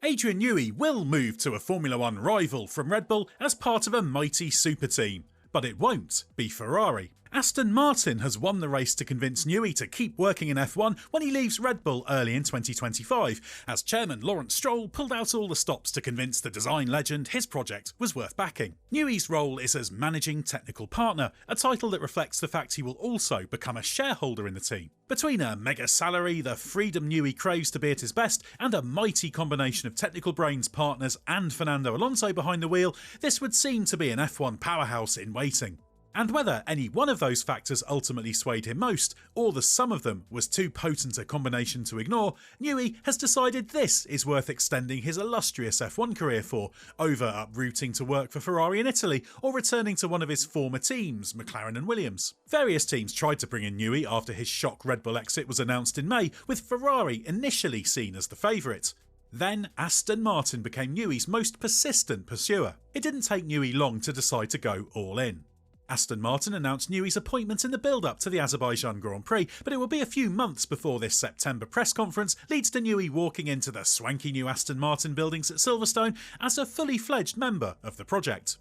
Adrian Newey will move to a Formula One rival from Red Bull as part of a mighty super team, but it won't be Ferrari. Aston Martin has won the race to convince Newey to keep working in F1 when he leaves Red Bull early in 2025, as chairman Lawrence Stroll pulled out all the stops to convince the design legend his project was worth backing. Newey's role is as managing technical partner, a title that reflects the fact he will also become a shareholder in the team. Between a mega salary, the freedom Newey craves to be at his best, and a mighty combination of technical brains, partners and Fernando Alonso behind the wheel, this would seem to be an F1 powerhouse in waiting. And whether any one of those factors ultimately swayed him most, or the sum of them was too potent a combination to ignore, Newey has decided this is worth extending his illustrious F1 career for, over uprooting to work for Ferrari in Italy, or returning to one of his former teams, McLaren and Williams. Various teams tried to bring in Newey after his shock Red Bull exit was announced in May, with Ferrari initially seen as the favourite. Then Aston Martin became Newey's most persistent pursuer. It didn't take Newey long to decide to go all in. Aston Martin announced Newey's appointment in the build-up to the Azerbaijan Grand Prix, but it will be a few months before this September press conference leads to Newey walking into the swanky new Aston Martin buildings at Silverstone as a fully fledged member of the project.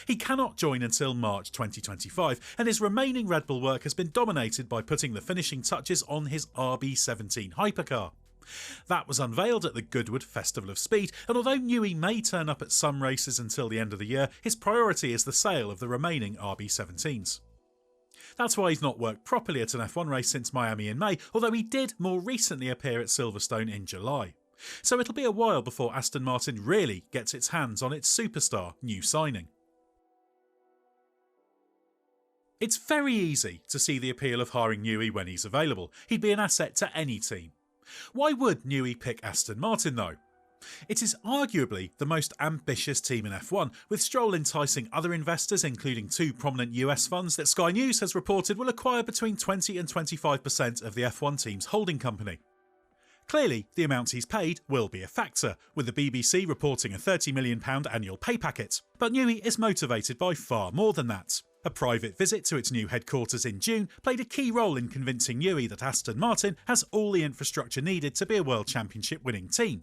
He cannot join until March 2025, and his remaining Red Bull work has been dominated by putting the finishing touches on his RB17 hypercar. That was unveiled at the Goodwood Festival of Speed, and although Newey may turn up at some races until the end of the year, his priority is the sale of the remaining RB17s. That's why he's not worked properly at an F1 race since Miami in May, although he did more recently appear at Silverstone in July. So it'll be a while before Aston Martin really gets its hands on its superstar new signing. It's very easy to see the appeal of hiring Newey when he's available. He'd be an asset to any team. Why would Newey pick Aston Martin though? It is arguably the most ambitious team in F1, with Stroll enticing other investors, including two prominent US funds that Sky News has reported will acquire between 20 and 25% of the F1 team's holding company. Clearly, the amount he's paid will be a factor, with the BBC reporting a £30 million annual pay packet. But Newey is motivated by far more than that. A private visit to its new headquarters in June played a key role in convincing Newey that Aston Martin has all the infrastructure needed to be a World Championship winning team.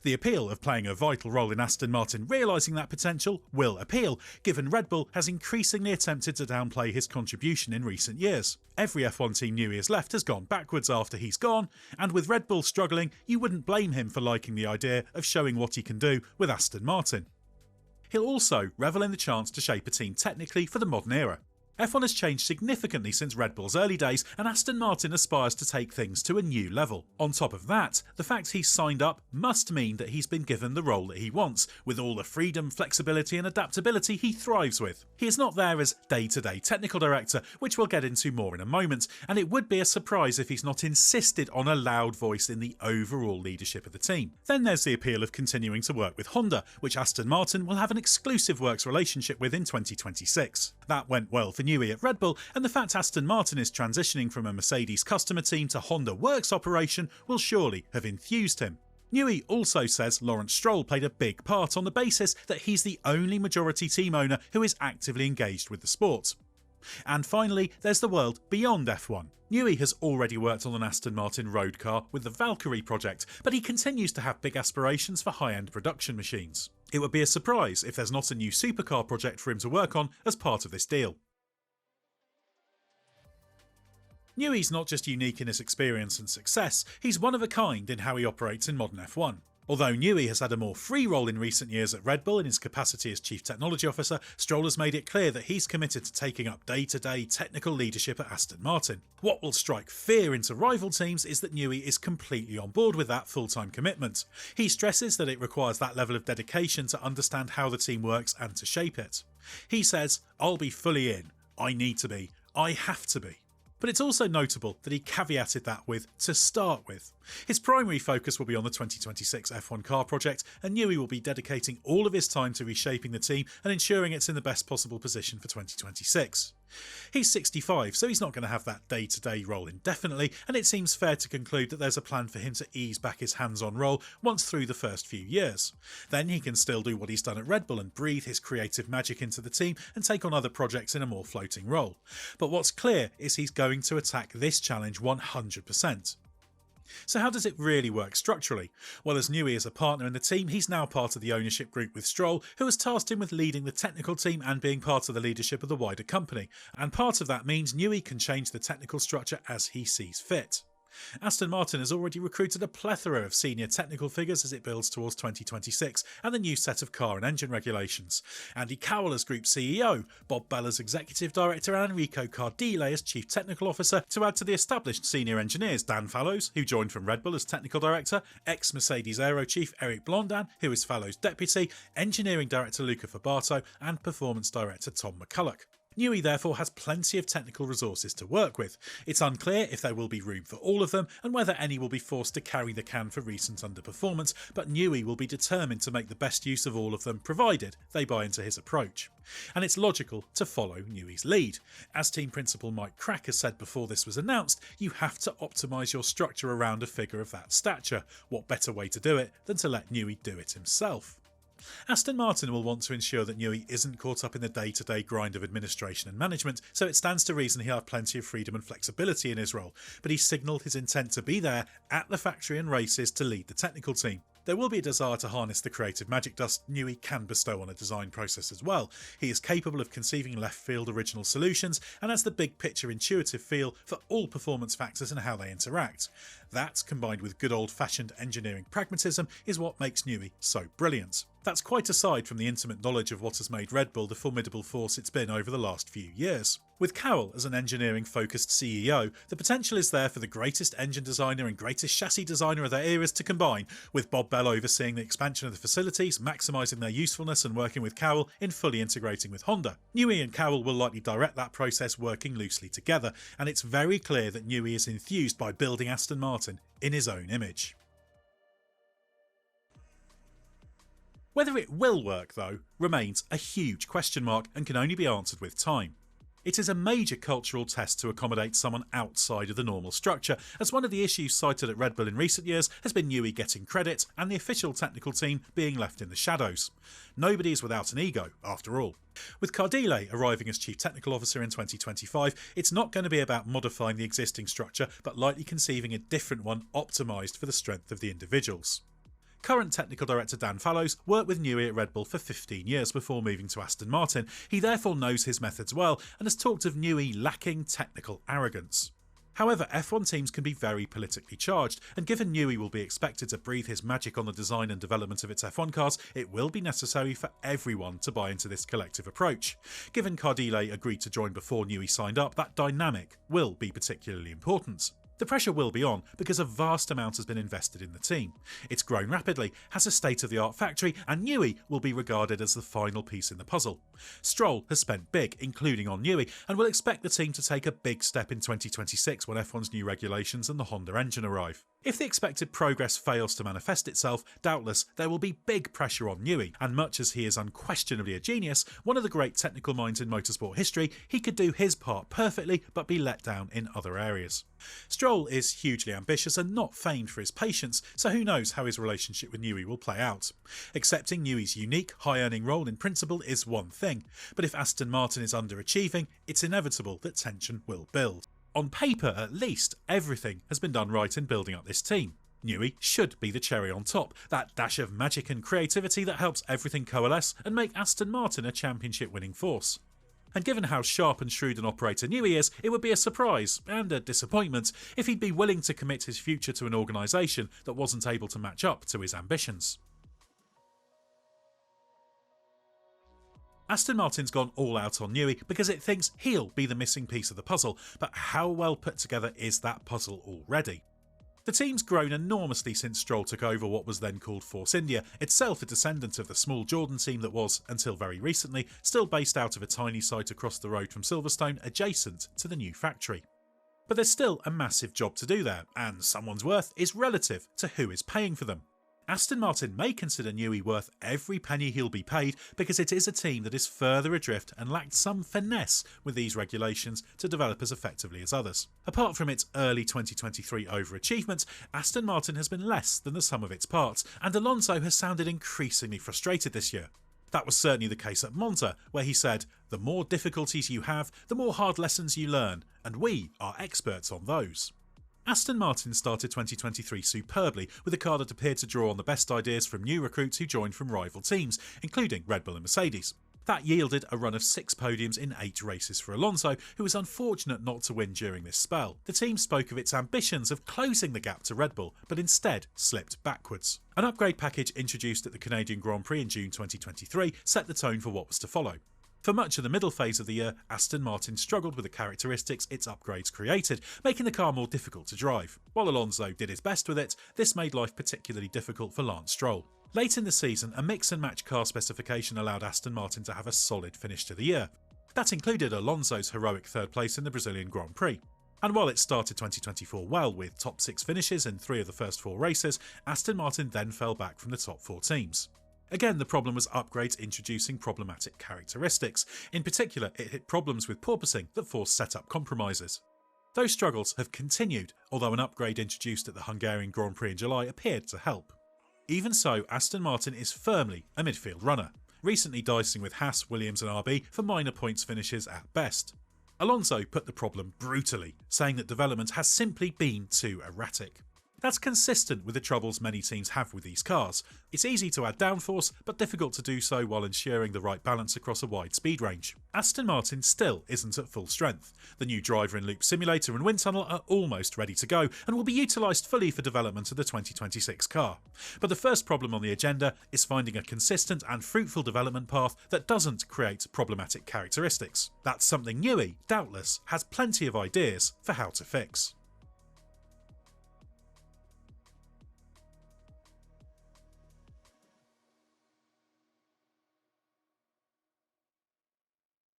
The appeal of playing a vital role in Aston Martin realising that potential will appeal, given Red Bull has increasingly attempted to downplay his contribution in recent years. Every F1 team Newey has left has gone backwards after he's gone, and with Red Bull struggling, you wouldn't blame him for liking the idea of showing what he can do with Aston Martin. He'll also revel in the chance to shape a team technically for the modern era. F1 has changed significantly since Red Bull's early days, and Aston Martin aspires to take things to a new level. On top of that, the fact he's signed up must mean that he's been given the role that he wants, with all the freedom, flexibility and adaptability he thrives with. He is not there as day-to-day technical director, which we'll get into more in a moment, and it would be a surprise if he's not insisted on a loud voice in the overall leadership of the team. Then there's the appeal of continuing to work with Honda, which Aston Martin will have an exclusive works relationship with in 2026. That went well for Newey at Red Bull, and the fact Aston Martin is transitioning from a Mercedes customer team to Honda Works operation will surely have enthused him. Newey also says Lawrence Stroll played a big part on the basis that he's the only majority team owner who is actively engaged with the sport. And finally, there's the world beyond F1. Newey has already worked on an Aston Martin road car with the Valkyrie project, but he continues to have big aspirations for high-end production machines. It would be a surprise if there's not a new supercar project for him to work on as part of this deal. Newey's not just unique in his experience and success, he's one of a kind in how he operates in modern F1. Although Newey has had a more free role in recent years at Red Bull in his capacity as Chief Technology Officer, Stroll has made it clear that he's committed to taking up day-to-day technical leadership at Aston Martin. What will strike fear into rival teams is that Newey is completely on board with that full-time commitment. He stresses that it requires that level of dedication to understand how the team works and to shape it. He says, "I'll be fully in. I need to be. I have to be." But it's also notable that he caveated that with "to start with." His primary focus will be on the 2026 F1 car project, and Newey will be dedicating all of his time to reshaping the team and ensuring it's in the best possible position for 2026. He's 65, so he's not going to have that day-to-day role indefinitely, and it seems fair to conclude that there's a plan for him to ease back his hands-on role once through the first few years. Then he can still do what he's done at Red Bull and breathe his creative magic into the team and take on other projects in a more floating role. But what's clear is he's going to attack this challenge 100%. So how does it really work structurally? Well, as Newey is a partner in the team, he's now part of the ownership group with Stroll, who has tasked him with leading the technical team and being part of the leadership of the wider company. And part of that means Newey can change the technical structure as he sees fit. Aston Martin has already recruited a plethora of senior technical figures as it builds towards 2026 and the new set of car and engine regulations. Andy Cowell as Group CEO, Bob Bell as Executive Director and Enrico Cardile as Chief Technical Officer, to add to the established senior engineers Dan Fallows, who joined from Red Bull as Technical Director, ex-Mercedes Aero Chief Eric Blondin, who is Fallows' Deputy, Engineering Director Luca Fabato and Performance Director Tom McCulloch. Newey therefore has plenty of technical resources to work with. It's unclear if there will be room for all of them and whether any will be forced to carry the can for recent underperformance, but Newey will be determined to make the best use of all of them provided they buy into his approach. And it's logical to follow Newey's lead. As team principal Mike Crack has said before this was announced, you have to optimise your structure around a figure of that stature. What better way to do it than to let Newey do it himself? Aston Martin will want to ensure that Newey isn't caught up in the day-to-day grind of administration and management, so it stands to reason he'll have plenty of freedom and flexibility in his role, but he's signalled his intent to be there at the factory and races to lead the technical team. There will be a desire to harness the creative magic dust Newey can bestow on a design process as well. He is capable of conceiving left-field original solutions and has the big-picture intuitive feel for all performance factors and how they interact. That, combined with good old-fashioned engineering pragmatism, is what makes Newey so brilliant. That's quite aside from the intimate knowledge of what has made Red Bull the formidable force it's been over the last few years. With Cowell as an engineering-focused CEO, the potential is there for the greatest engine designer and greatest chassis designer of their eras to combine, with Bob Bell overseeing the expansion of the facilities, maximising their usefulness and working with Cowell in fully integrating with Honda. Newey and Cowell will likely direct that process working loosely together, and it's very clear that Newey is enthused by building Aston Martin in his own image. Whether it will work, though, remains a huge question mark and can only be answered with time. It is a major cultural test to accommodate someone outside of the normal structure, as one of the issues cited at Red Bull in recent years has been Newey getting credit and the official technical team being left in the shadows. Nobody is without an ego, after all. With Cardile arriving as Chief Technical Officer in 2025, it's not going to be about modifying the existing structure, but likely conceiving a different one optimised for the strength of the individuals. Current Technical Director Dan Fallows worked with Newey at Red Bull for 15 years before moving to Aston Martin. He therefore knows his methods well and has talked of Newey lacking technical arrogance. However, F1 teams can be very politically charged, and given Newey will be expected to breathe his magic on the design and development of its F1 cars, it will be necessary for everyone to buy into this collective approach. Given Cardile agreed to join before Newey signed up, that dynamic will be particularly important. The pressure will be on because a vast amount has been invested in the team. It's grown rapidly, has a state-of-the-art factory, and Newey will be regarded as the final piece in the puzzle. Stroll has spent big, including on Newey, and will expect the team to take a big step in 2026 when F1's new regulations and the Honda engine arrive. If the expected progress fails to manifest itself, doubtless there will be big pressure on Newey, and much as he is unquestionably a genius, one of the great technical minds in motorsport history, he could do his part perfectly but be let down in other areas. Stroll is hugely ambitious and not famed for his patience, so who knows how his relationship with Newey will play out. Accepting Newey's unique, high-earning role in principle is one thing, but if Aston Martin is underachieving, it's inevitable that tension will build. On paper, at least, everything has been done right in building up this team. Newey should be the cherry on top, that dash of magic and creativity that helps everything coalesce and make Aston Martin a championship-winning force. And given how sharp and shrewd an operator Newey is, it would be a surprise, and a disappointment, if he'd be willing to commit his future to an organisation that wasn't able to match up to his ambitions. Aston Martin's gone all out on Newey because it thinks he'll be the missing piece of the puzzle, but how well put together is that puzzle already? The team's grown enormously since Stroll took over what was then called Force India, itself a descendant of the small Jordan team that was, until very recently, still based out of a tiny site across the road from Silverstone adjacent to the new factory. But there's still a massive job to do there, and someone's worth is relative to who is paying for them. Aston Martin may consider Newey worth every penny he'll be paid because it is a team that is further adrift and lacked some finesse with these regulations to develop as effectively as others. Apart from its early 2023 overachievement, Aston Martin has been less than the sum of its parts, and Alonso has sounded increasingly frustrated this year. That was certainly the case at Monza, where he said, "The more difficulties you have, the more hard lessons you learn, and we are experts on those." Aston Martin started 2023 superbly with a car that appeared to draw on the best ideas from new recruits who joined from rival teams, including Red Bull and Mercedes. That yielded a run of 6 podiums in 8 races for Alonso, who was unfortunate not to win during this spell. The team spoke of its ambitions of closing the gap to Red Bull, but instead slipped backwards. An upgrade package introduced at the Canadian Grand Prix in June 2023 set the tone for what was to follow. For much of the middle phase of the year, Aston Martin struggled with the characteristics its upgrades created, making the car more difficult to drive. While Alonso did his best with it, this made life particularly difficult for Lawrence Stroll. Late in the season, a mix and match car specification allowed Aston Martin to have a solid finish to the year. That included Alonso's heroic third place in the Brazilian Grand Prix. And while it started 2024 well, with top 6 finishes in 3 of the first 4 races, Aston Martin then fell back from the top 4 teams. Again, the problem was upgrades introducing problematic characteristics. In particular, it hit problems with porpoising that forced setup compromises. Those struggles have continued, although an upgrade introduced at the Hungarian Grand Prix in July appeared to help. Even so, Aston Martin is firmly a midfield runner, recently dicing with Haas, Williams and RB for minor points finishes at best. Alonso put the problem brutally, saying that development has simply been too erratic. That's consistent with the troubles many teams have with these cars. It's easy to add downforce, but difficult to do so while ensuring the right balance across a wide speed range. Aston Martin still isn't at full strength. The new driver in loop simulator and wind tunnel are almost ready to go and will be utilised fully for development of the 2026 car. But the first problem on the agenda is finding a consistent and fruitful development path that doesn't create problematic characteristics. That's something Newey, doubtless, has plenty of ideas for how to fix.